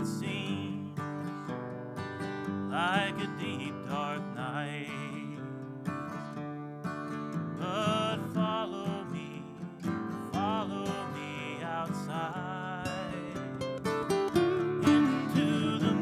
seems like a deep dark night. But follow me outside into the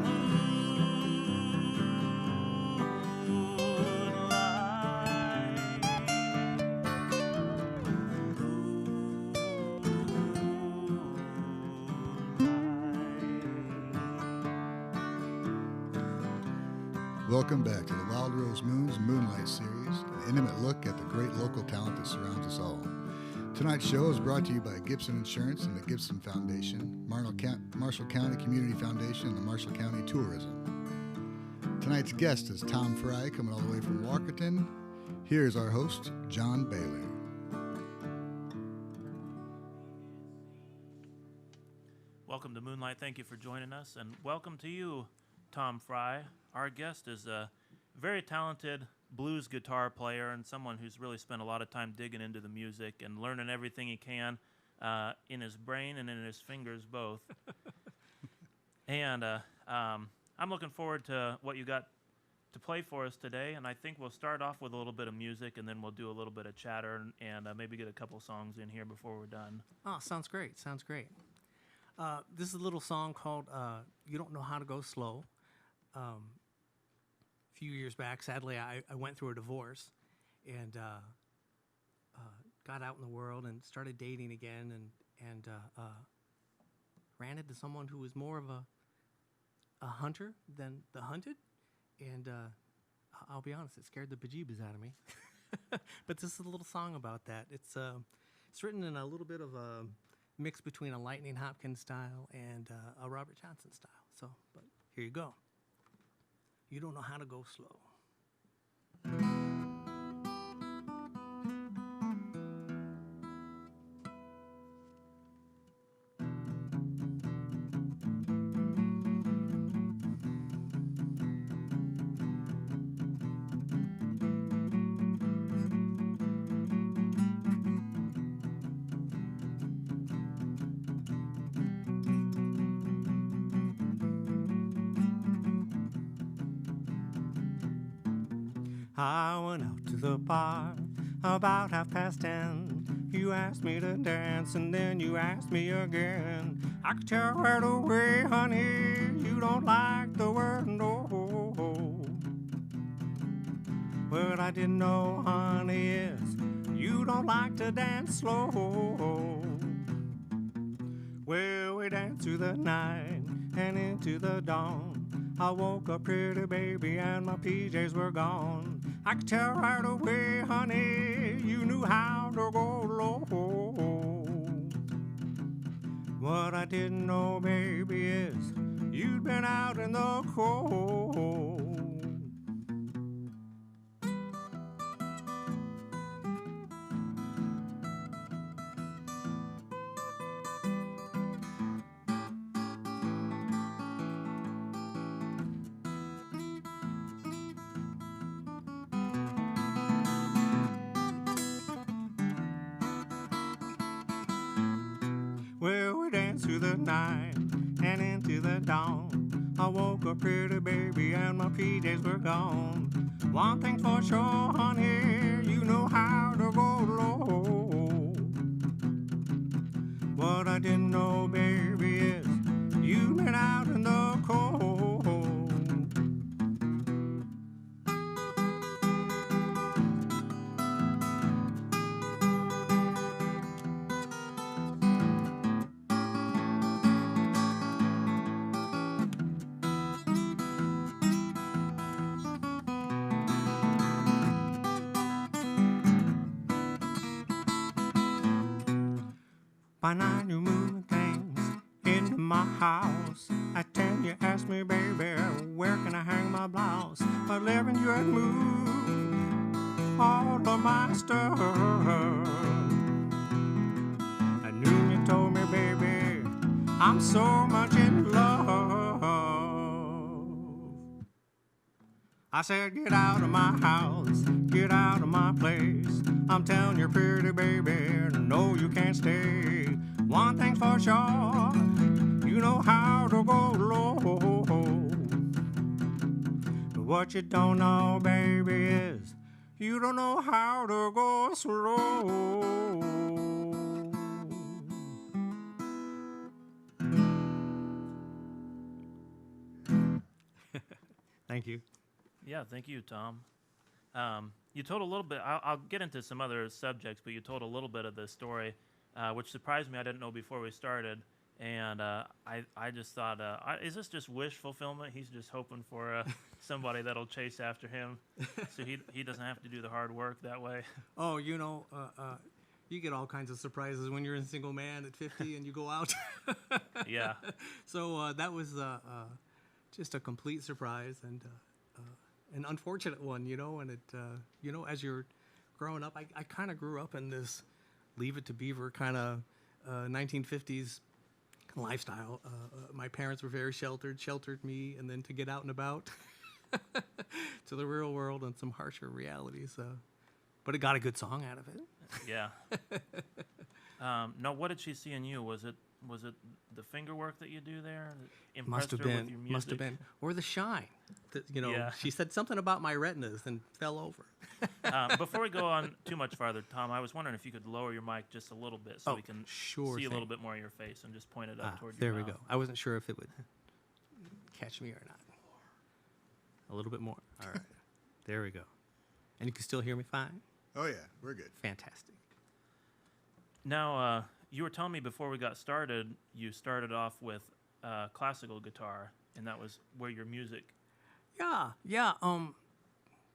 Welcome back to the Wild Rose Moon's Moonlight series, an intimate look at the great local talent that surrounds us all. Tonight's show is brought to you by Gibson Insurance and the Gibson Foundation, Marshall County Community Foundation, and the Marshall County Tourism. Tonight's guest is Tom Fry, coming all the way from Walkerton. Here's our host, John Bailey. Welcome to Moonlight. Thank you for joining us, and welcome to you, Tom Fry. Our guest is a very talented blues guitar player and someone who's really spent a lot of time digging into the music and learning everything he can in his brain and in his fingers both. And I'm looking forward to what you got to play for us today, and I think we'll start off with a little bit of music, and then we'll do a little bit of chatter and maybe get a couple songs in here before we're done. Oh, sounds great. Sounds great. This is a little song called You Don't Know How to Go Slow. A few years back, sadly, I went through a divorce and got out in the world and started dating again and ran into someone who was more of a hunter than the hunted. And I'll be honest, it scared the bejeebus out of me. But this is a little song about that. It's written in a little bit of a mix between a Lightning Hopkins style and a Robert Johnson style. So, but here you go. You don't know how to go slow. I went out to the bar about 10:30. You asked me to dance and then you asked me again. I could tell right away, honey, you don't like the word no. What I didn't know, honey, is you don't like to dance slow. Well, we danced through the night and into the dawn. I woke up pretty, baby, and my PJs were gone. I could tell right away, honey, you knew how to go low. What I didn't know, baby, is you'd been out in the cold. Well, we danced through the night and into the dawn. I woke up pretty, baby, and my PJs were gone. One thing's for sure, honey, you know how to go low. What I didn't know, baby, is you've been out in the cold. By night you moving things into my house. At 10 you asked me, baby, where can I hang my blouse? But 11 you had moved all of my stuff. At noon you told me, baby, I'm so much in love. I said, get out of my house, get out of my place. I'm telling you, pretty baby, no, you can't stay. One thing's for sure, you know how to go low. What you don't know, baby, is you don't know how to go slow. Thank you. Yeah, thank you, Tom. You told a little bit. I'll get into some other subjects, but you told a little bit of the story, which surprised me. I didn't know before we started, and I just thought, is this just wish fulfillment? He's just hoping for somebody that'll chase after him, so he doesn't have to do the hard work that way. Oh, you know, you get all kinds of surprises when you're a single man at 50 and you go out. Yeah. So that was just a complete surprise and an unfortunate one, you know. And it, you know, as you're growing up, I kind of grew up in this Leave It to Beaver kind of 1950s lifestyle. My parents were very sheltered me, and then to get out and about to the real world and some harsher realities. But it got a good song out of it. Yeah. No, what did she see in you? Was it the finger work that you do there? That impressed her with your music? Must have been, or the shine. You know, Yeah. She said something about my retinas and fell over. Before we go on too much farther, Tom, I was wondering if you could lower your mic just a little bit so we can sure see a thing. little bit more of your face and just point it up toward your There we mouth. go. I wasn't sure if it would catch me or not. A little bit more. All right. There we go. And you can still hear me fine? Oh, yeah, we're good. Fantastic. Now, you were telling me before we got started, you started off with classical guitar, and that was where your music. Yeah.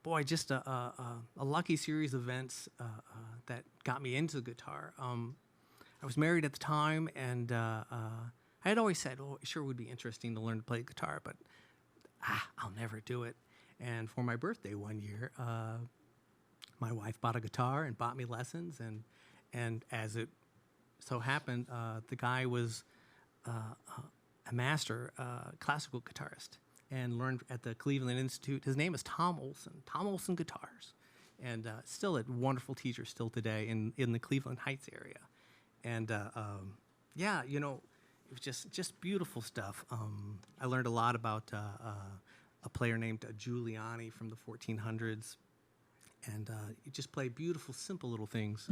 Boy, just a lucky series of events that got me into guitar. I was married at the time, and I had always said, "Oh, it sure would be interesting to learn to play guitar, but I'll never do it." And for my birthday one year, my wife bought a guitar and bought me lessons, and as it so happened, the guy was a master classical guitarist and learned at the Cleveland Institute. His name is Tom Olson Guitars, and still a wonderful teacher still today in the Cleveland Heights area. And yeah, you know, it was just beautiful stuff. I learned a lot about a player named Giuliani from the 1400s, and you just play beautiful, simple little things.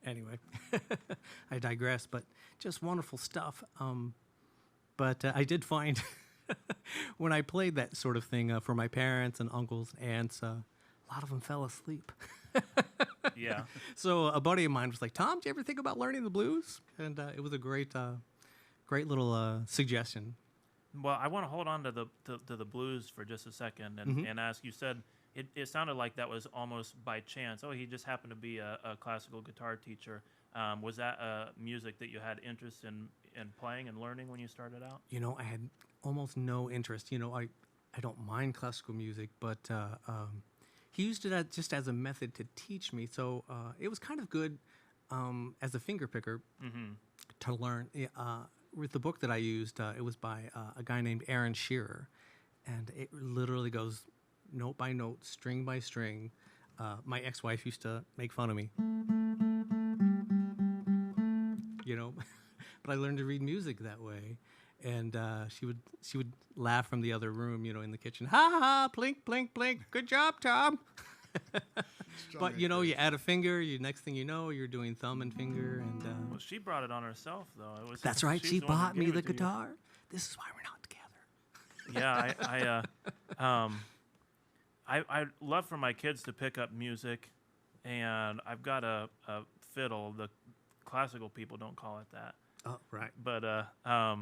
Anyway, I digress, but just wonderful stuff. But I did find when I played that sort of thing for my parents and uncles, aunts, a lot of them fell asleep. Yeah. So a buddy of mine was like, "Tom, did you ever think about learning the blues?" And it was a great little suggestion. Well, I want to hold on to the blues for just a second and ask. You said it sounded like that was almost by chance. Oh, he just happened to be a classical guitar teacher. Was that music that you had interest in playing and learning when you started out? You know, I had almost no interest. You know, I don't mind classical music, but he used it just as a method to teach me. So it was kind of good as a finger picker to learn. With the book that I used, it was by a guy named Aaron Shearer, and it literally goes note by note, string by string. My ex-wife used to make fun of me, you know, but I learned to read music that way, and she would laugh from the other room, you know, in the kitchen. Ha ha ha! Plink plink plink. Good job, Tom. But you know, you add a finger. Next thing you know, you're doing thumb and finger, and Well, she brought it on herself, though. It was. that's right. she's She the one who bought me gave the it to you. guitar. This is why we're not together. Yeah, I love for my kids to pick up music, and I've got a fiddle. The classical people don't call it that, Oh, right. but I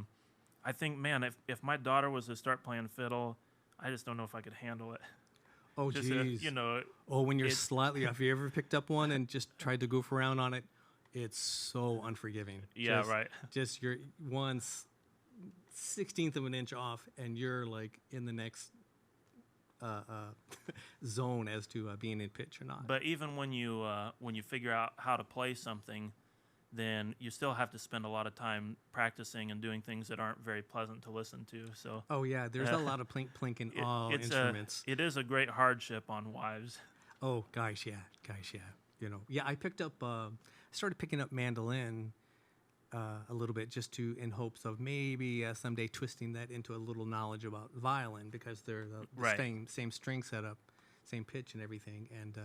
think, man, if my daughter was to start playing fiddle, I just don't know if I could handle it. Oh, Just geez. you know, Oh, when you're it's- slightly, have you ever picked up one and just tried to goof around on it? It's so unforgiving. Yeah, right. Just you're 1/16 of an inch off, and you're like in the next zone as to being in pitch or not. But even when you figure out how to play something, then you still have to spend a lot of time practicing and doing things that aren't very pleasant to listen to. So Oh yeah, there's a lot of plink in all instruments. it is a great hardship on wives. Oh gosh, yeah. Yeah, I started picking up mandolin a little bit just in hopes of maybe someday twisting that into a little knowledge about violin, because they're the Right. same string setup, same pitch and everything, and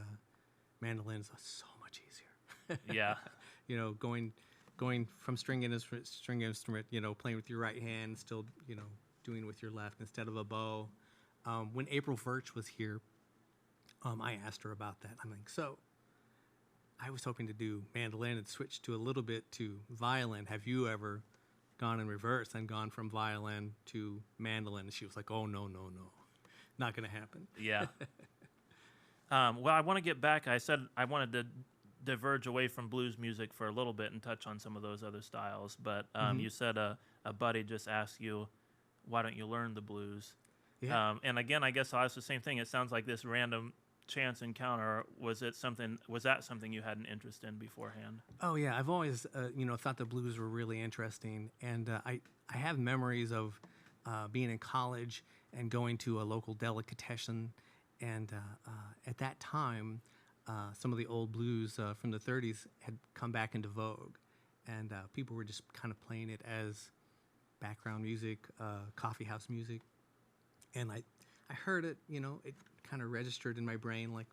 mandolins are so much easier. Yeah. Going from string instrument, playing with your right hand, still, doing with your left instead of a bow. When April Virch was here, I asked her about that. I'm like, so I was hoping to do mandolin and switch to a little bit to violin. Have you ever gone in reverse and gone from violin to mandolin? And she was like, oh, no, not going to happen. Yeah. Well, I want to get back. I said I wanted to diverge away from blues music for a little bit and touch on some of those other styles. But you said a buddy just asked you, why don't you learn the blues? Yeah. And again, I guess I'll ask the same thing. It sounds like this random chance encounter. Was that something you had an interest in beforehand? Oh yeah, I've always thought the blues were really interesting, and I have memories of being in college and going to a local delicatessen, and at that time, some of the old blues from the 30s had come back into vogue, and people were just kind of playing it as background music, coffee house music, and I heard it, it kind of registered in my brain like,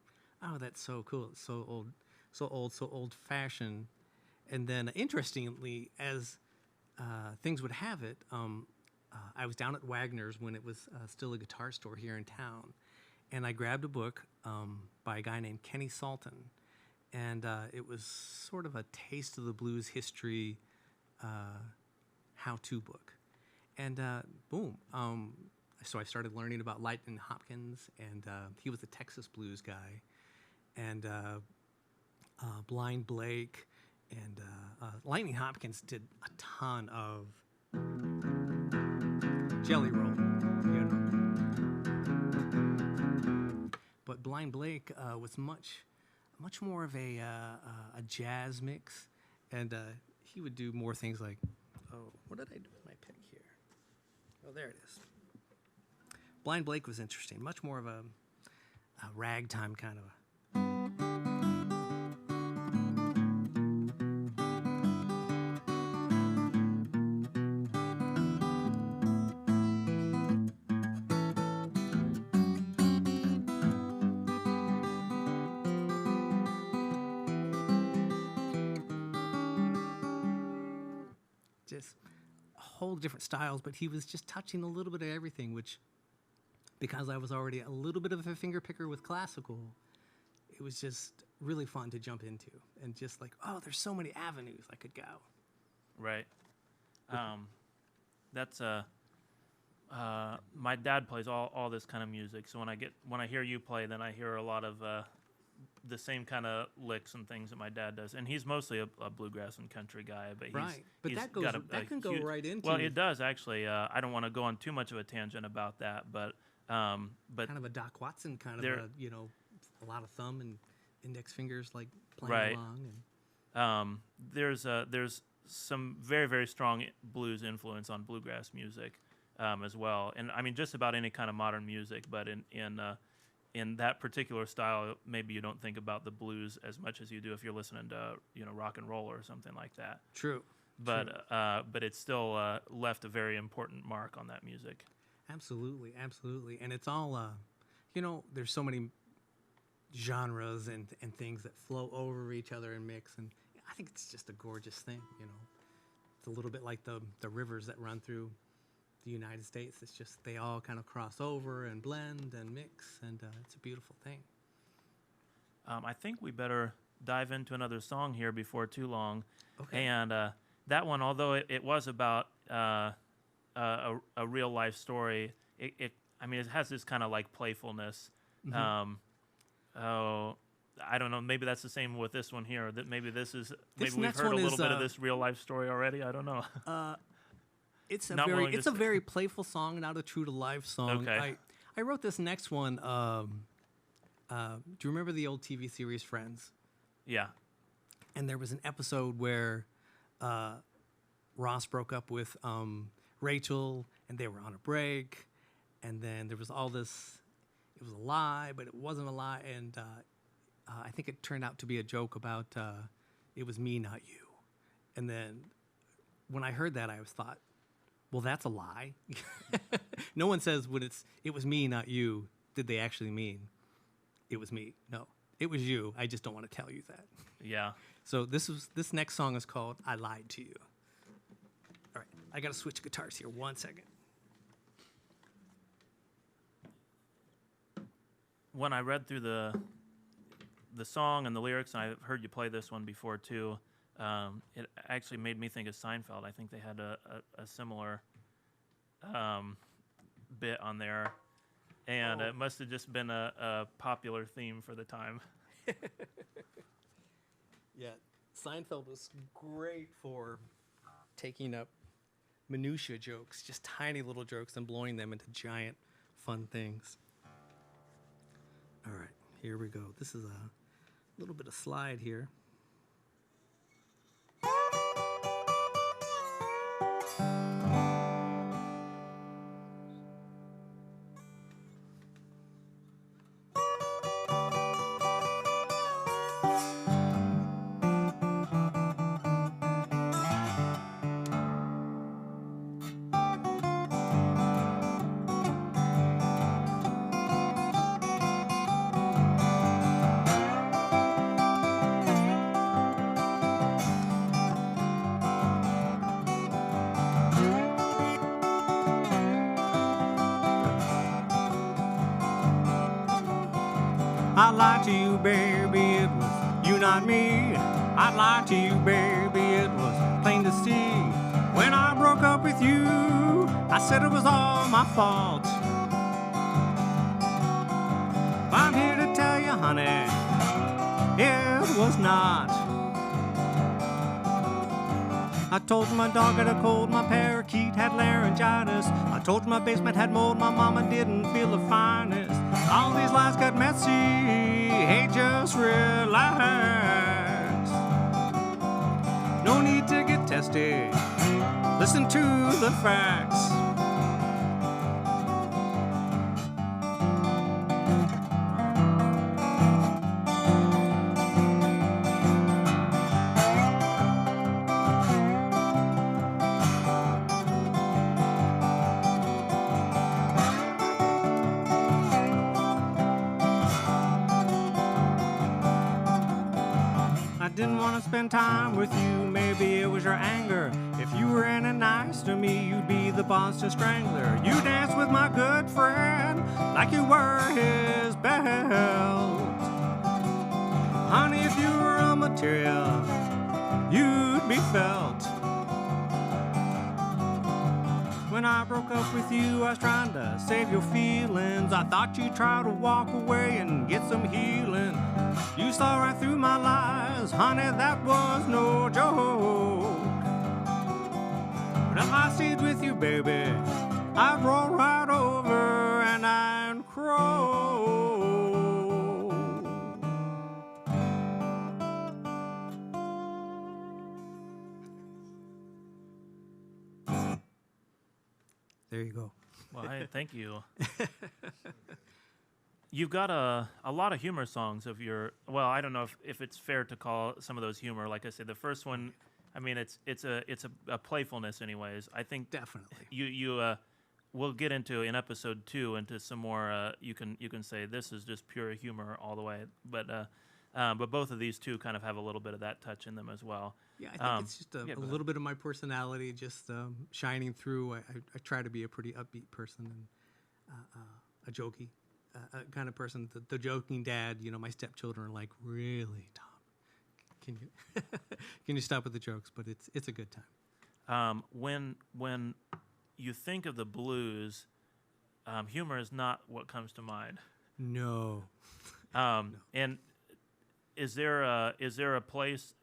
oh, that's so cool, it's so old-fashioned. And then, interestingly, as things would have it, I was down at Wagner's when it was still a guitar store here in town, and I grabbed a book by a guy named Kenny Salton, and it was sort of a taste of the blues history how-to book. And boom. So I started learning about Lightning Hopkins, and he was a Texas blues guy, and Blind Blake, and Lightning Hopkins did a ton of Jelly Roll, But Blind Blake was much more of a jazz mix, and he would do more things like, oh, what did I do with my pick here? Oh, there it is. Blind Blake was interesting, much more of a ragtime kind of just a whole different styles, but he was just touching a little bit of everything, which, because I was already a little bit of a finger picker with classical, it was just really fun to jump into, and just like, oh, there's so many avenues I could go. Right. That's my dad plays all this kind of music. So when I hear you play, then I hear a lot of the same kind of licks and things that my dad does. And he's mostly a bluegrass and country guy, but Right, but he's that goes got a can go huge, right into, well, it does actually. I don't want to go on too much of a tangent about that, but kind of a Doc Watson kind of a a lot of thumb and index fingers like playing Right. along. And there's some very, very strong blues influence on bluegrass music as well, and I mean just about any kind of modern music. But in that particular style, maybe you don't think about the blues as much as you do if you're listening to rock and roll or something like that. True. But it's still left a very important mark on that music. Absolutely, and it's all there's so many genres and things that flow over each other and mix, and I think it's just a gorgeous thing. It's a little bit like the rivers that run through the United States. It's just they all kind of cross over and blend and mix, and it's a beautiful thing. I think we better dive into another song here before too long. Okay. And that one, although it was about a real life story, it has this kind of like playfulness. Mm-hmm. I don't know. Maybe that's the same with this one here. That maybe we've next heard a one little is, bit of this real life story already. I don't know. It's Not willing to a say. very playful song, not a true to life song. Okay. I wrote this next one. Do you remember the old TV series Friends? Yeah. And there was an episode where Ross broke up with Rachel, and they were on a break, and then there was all this. It was a lie, but it wasn't a lie, and I think it turned out to be a joke about it was me, not you. And then when I heard that, I was thought, well, that's a lie. No one says when it was me, not you. Did they actually mean it was me? No, it was you. I just don't want to tell you that. Yeah. So this next song is called "I Lied to You." All right, I got to switch guitars here. 1 second. When I read through the song and the lyrics, and I've heard you play this one before too, it actually made me think of Seinfeld. I think they had a similar bit on there, and it must have just been a popular theme for the time. Yeah, Seinfeld was great for taking up minutia jokes, just tiny little jokes, and blowing them into giant fun things. All right, here we go. This is a little bit of slide here. I lied to you, baby, it was you, not me. I lied to you, baby, it was plain to see. When I broke up with you, I said it was all my fault. I'm here to tell you, honey, it was not. I told you my dog had a cold, my parakeet had laryngitis. I told you my basement had mold, my mama didn't feel the finest. All these lies got messy, hey, just relax. No need to get testy, listen to the facts. I didn't want to spend time with you, maybe it was your anger. If you were any nice to me, you'd be the Boston Strangler. You danced with my good friend like you were his belt. Honey, if you were a material, you'd be felt. When I broke up with you, I was trying to save your feelings. I thought you'd try to walk away and get some healing. You saw right through my lies, honey, that was no joke. But if I stayed with you, baby, I'd roll right over and I'd crow. There you go. Well, thank you. You've got a lot of humor songs of your. Well, I don't know if it's fair to call some of those humor. Like I said, the first one, I mean, it's a playfulness, anyways. I think Definitely. We'll get into in episode 2 into some more. You can say this is just pure humor all the way, but both of these two kind of have a little bit of that touch in them as well. Yeah, I think it's just a little bit of my personality just shining through. I try to be a pretty upbeat person and a jokey kind of person. The joking dad, you know, my stepchildren are like, really, Tom? Can you can you stop with the jokes? But it's a good time. When you think of the blues, humor is not what comes to mind. No. No. And is there a place?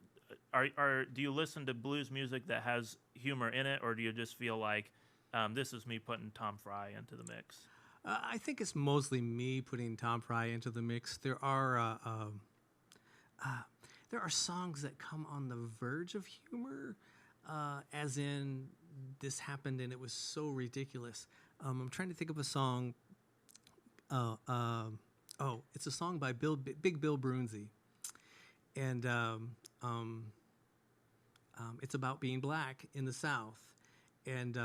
Do you listen to blues music that has humor in it, or do you just feel like this is me putting Tom Fry into the mix? I think it's mostly me putting Tom Fry into the mix. There are songs that come on the verge of humor. as in this happened and it was so ridiculous. I'm trying to think of a song. It's a song by Big Bill Broonzy, and it's about being black in the South, and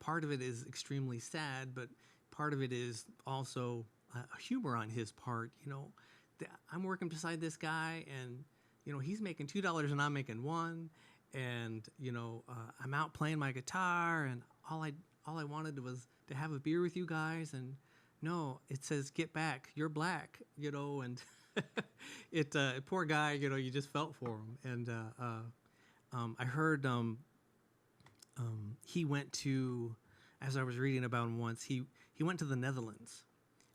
part of it is extremely sad, but part of it is also humor on his part. I'm working beside this guy, and he's making $2 and I'm making $1, and I'm out playing my guitar, and all I wanted was to have a beer with you guys, and no, it says get back, you're black, and poor guy, you just felt for him, and I heard he went to, as I was reading about him once, he went to the Netherlands,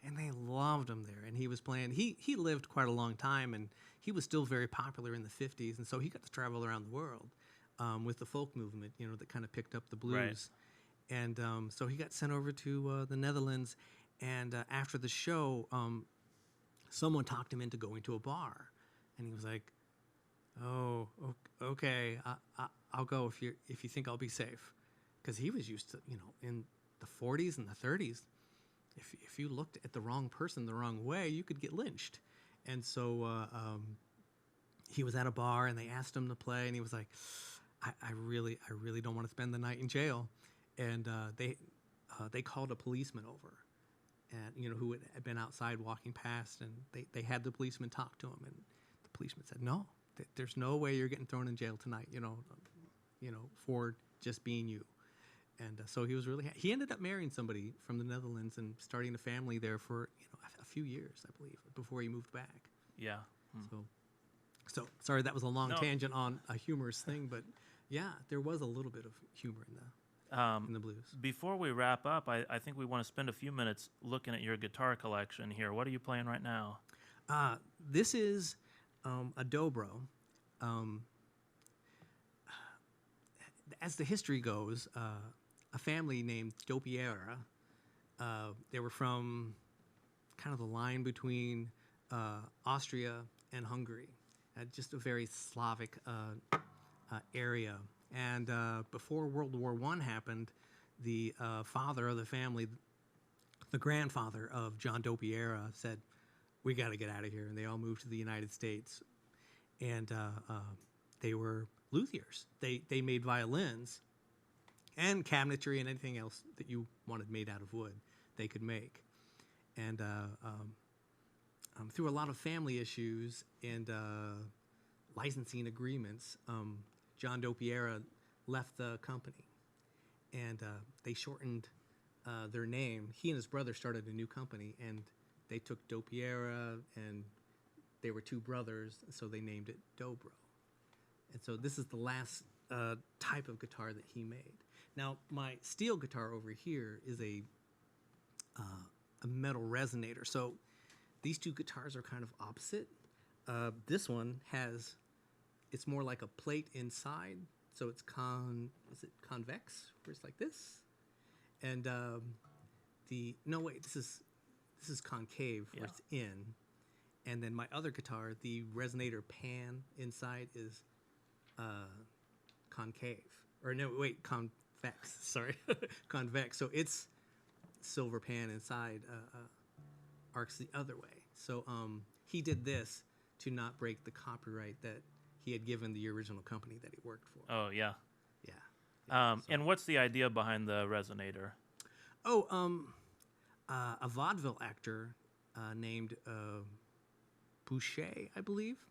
and they loved him there, and he was playing. He lived quite a long time, and he was still very popular in the 50s, and so he got to travel around the world with the folk movement, that kind of picked up the blues. Right. And so he got sent over to the Netherlands, and after the show, someone talked him into going to a bar, and he was like, "Oh, okay, I'll go if you think I'll be safe," because he was used to, in the 40s and the 30s, if you looked at the wrong person the wrong way, you could get lynched. And so he was at a bar, and they asked him to play, and he was like, I really don't want to spend the night in jail. And they called a policeman over, and who had been outside walking past, and they had the policeman talk to him, and the policeman said, "No, there's no way you're getting thrown in jail tonight, for just being you." And so he was really he ended up marrying somebody from the Netherlands and starting a family there for a few years, I believe, before he moved back. Yeah. So sorry, that was a long No. tangent on a humorous thing, but yeah, there was a little bit of humor in the blues. Before we wrap up, I think we want to spend a few minutes looking at your guitar collection here. What are you playing right now? This is a dobro. As the history goes, a family named Dopiera, they were from kind of the line between Austria and Hungary, just a very Slavic area. And before World War I happened, the father of the family, the grandfather of John Dopiera, said, "We got to get out of here." And they all moved to the United States. And they were luthiers. They made violins and cabinetry and anything else that you wanted made out of wood, they could make. And through a lot of family issues and licensing agreements, John Dopiera left the company, and they shortened their name. He and his brother started a new company, and they took Dopiera, and they were two brothers, so they named it Dobro. And so this is the last type of guitar that he made. Now, my steel guitar over here is a metal resonator. So these two guitars are kind of opposite. This one it's more like a plate inside, so it's convex, where it's like this? And this is concave, where it's in. And then my other guitar, the resonator pan inside is concave. Convex, sorry. Convex. So it's silver pan inside arcs the other way. So he did this to not break the copyright that he had given the original company that he worked for. Oh, yeah. Yeah. And what's the idea behind the resonator? A vaudeville actor named Boucher, I believe,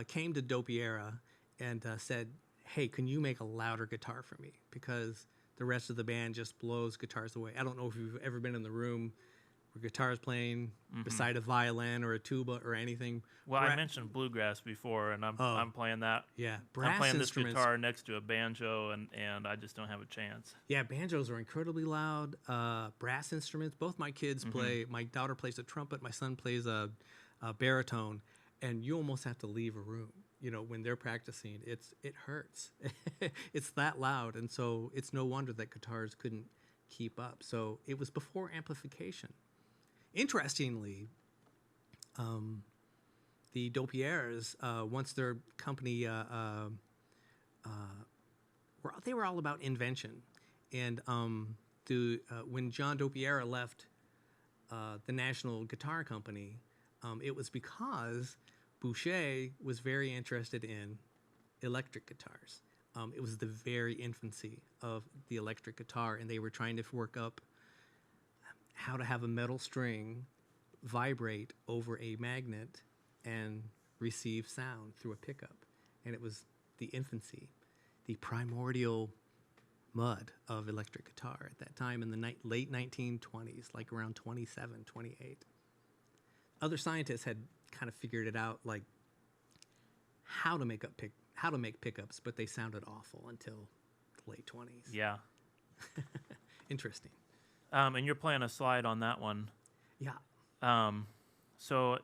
came to Dopiera and said, "Hey, can you make a louder guitar for me? Because the rest of the band just blows guitars away." I don't know if you've ever been in the room where guitar's playing beside a violin or a tuba or anything. Well, I mentioned bluegrass before, and I'm playing that. Yeah, I'm playing this guitar next to a banjo, and I just don't have a chance. Yeah, banjos are incredibly loud. Brass instruments. Both my kids play. My daughter plays a trumpet. My son plays a baritone, and you almost have to leave a room. When they're practicing, it hurts. It's that loud, and so it's no wonder that guitars couldn't keep up. So it was before amplification. Interestingly, the Dopieras, once their company they were all about invention. And when John Dopiera left the National Guitar Company, it was because Boucher was very interested in electric guitars. It was the very infancy of the electric guitar, and they were trying to work up how to have a metal string vibrate over a magnet and receive sound through a pickup. And it was the infancy, the primordial mud of electric guitar at that time in the late 1920s, like around 27, 28. Other scientists had kind of figured it out, like how to make pickups, but they sounded awful until the late 20s. Yeah. Interesting. And you're playing a slide on that one. Yeah. So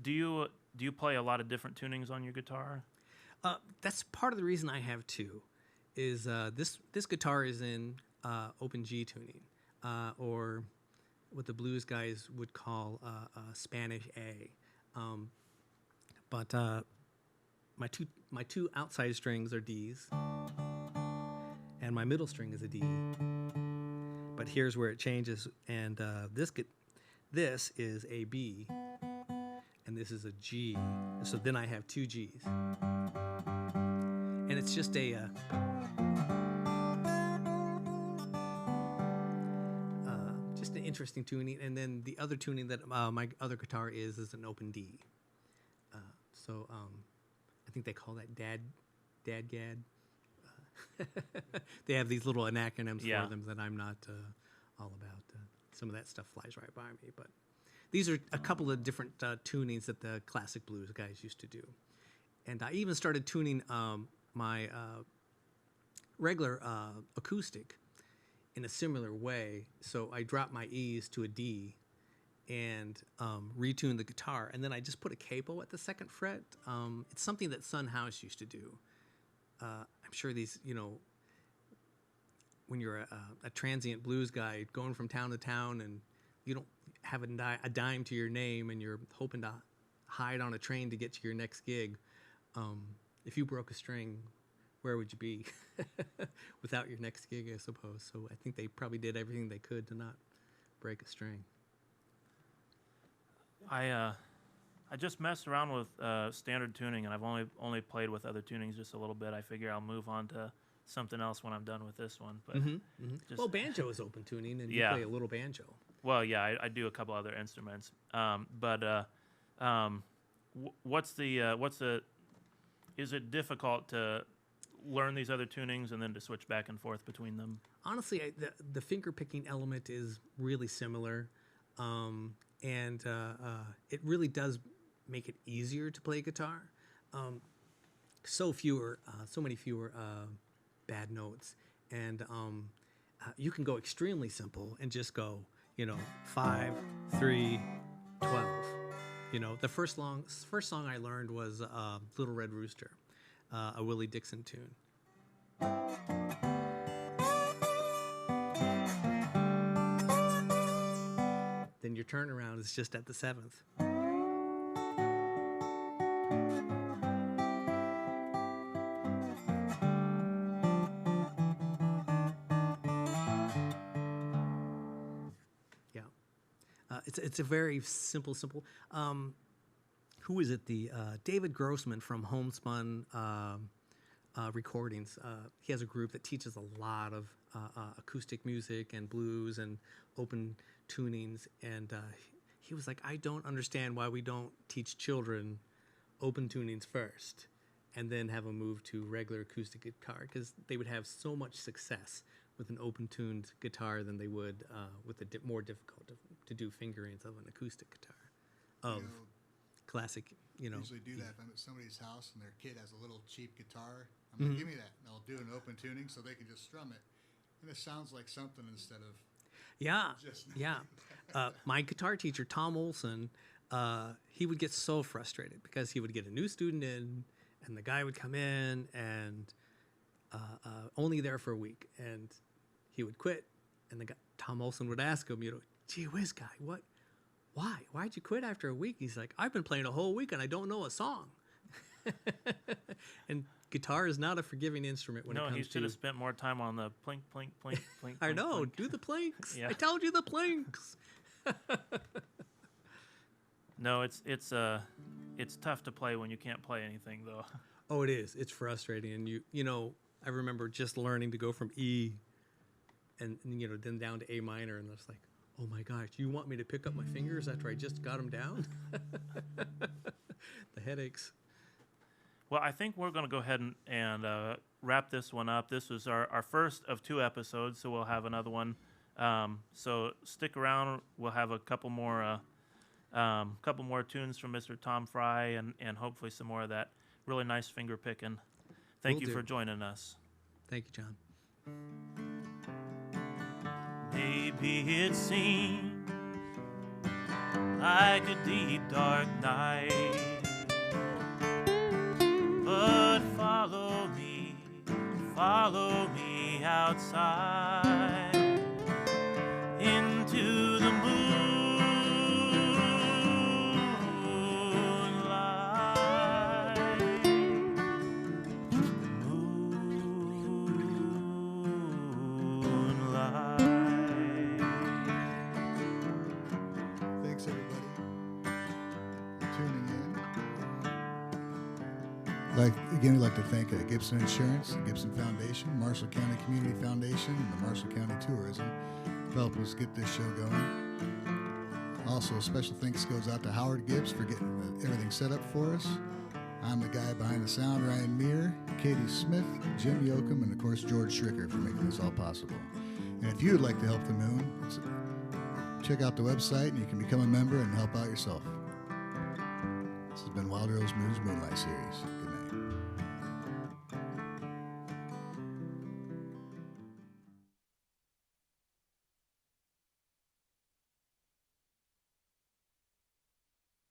do you play a lot of different tunings on your guitar? That's part of the reason I have two. Is this guitar is in open G tuning, or what the blues guys would call Spanish A. But my two outside strings are Ds, and my middle string is a D. But here's where it changes, and this is a B, and this is a G. So then I have two Gs, and it's just an interesting tuning. And then the other tuning that my other guitar is an open D. So I think they call that dadgad. They have these little acronyms for them that I'm not all about. Some of that stuff flies right by me. But these are a couple of different tunings that the classic blues guys used to do. And I even started tuning my regular acoustic in a similar way. So I dropped my E's to a D and retuned the guitar. And then I just put a capo at the second fret. It's something that Son House used to do. I'm sure these, when you're a transient blues guy going from town to town and you don't have a dime to your name and you're hoping to hide on a train to get to your next gig, if you broke a string, where would you be without your next gig, I suppose? So I think they probably did everything they could to not break a string. I just messed around with standard tuning, and I've only played with other tunings just a little bit. I figure I'll move on to something else when I'm done with this one. But Well, banjo is open tuning, and you play a little banjo. Well, yeah, I do a couple other instruments. Is it difficult to learn these other tunings and then to switch back and forth between them? Honestly, the finger picking element is really similar, and it really does make it easier to play guitar. So many fewer bad notes, and you can go extremely simple and just go, 5, 3, 12. The first song I learned was Little Red Rooster, a Willie Dixon tune. Then your turnaround is just at the 7th. Yeah. It's a very simple. Who is it? The David Grossman from Homespun Recordings. He has a group that teaches a lot of acoustic music and blues and open tunings. And he was like, I don't understand why we don't teach children open tunings first and then have them move to regular acoustic guitar, because they would have so much success with an open-tuned guitar than they would with the more difficult to do fingerings of an acoustic guitar. Classic, Usually do that if I'm at somebody's house and their kid has a little cheap guitar. I'm like, give me that, and I'll do an open tuning so they can just strum it, and it sounds like something instead of just my guitar teacher, Tom Olson, he would get so frustrated because he would get a new student in, and the guy would come in and only there for a week, and he would quit, and Tom Olson would ask him, gee whiz, guy, what? Why'd you quit after a week? He's like, I've been playing a whole week and I don't know a song. And guitar is not a forgiving instrument when it No, comes he to. should have spent more time on the plink, plink, plink, plink. I plink, know. plink. Do the planks. Yeah. I told you the planks. No, it's tough to play when you can't play anything though. Oh, it is. It's frustrating, and you know, I remember just learning to go from E, and you know, then down to A minor, and it's like, oh my gosh, you want me to pick up my fingers after I just got them down? The headaches. Well, I think we're going to go ahead and wrap this one up. This was our first of 2 episodes, so we'll have another one. So stick around. We'll have a couple more tunes from Mr. Tom Fry, and hopefully some more of that really nice finger picking. Thank you for joining us. Thank you, John. Maybe it seems like a deep, dark night, but follow me outside into the Thanks, everybody, for tuning in. We'd like to thank Gibson Insurance, the Gibson Foundation, Marshall County Community Foundation, and the Marshall County Tourism for helping us get this show going. Also, special thanks goes out to Howard Gibbs for getting everything set up for us. I'm the guy behind the sound, Ryan Meir, Katie Smith, Jim Yoakum, and of course George Schricker for making this all possible. And if you would like to help the Moon, check out the website and you can become a member and help out yourself. This has been Wild Rose Moon's Moonlight Series.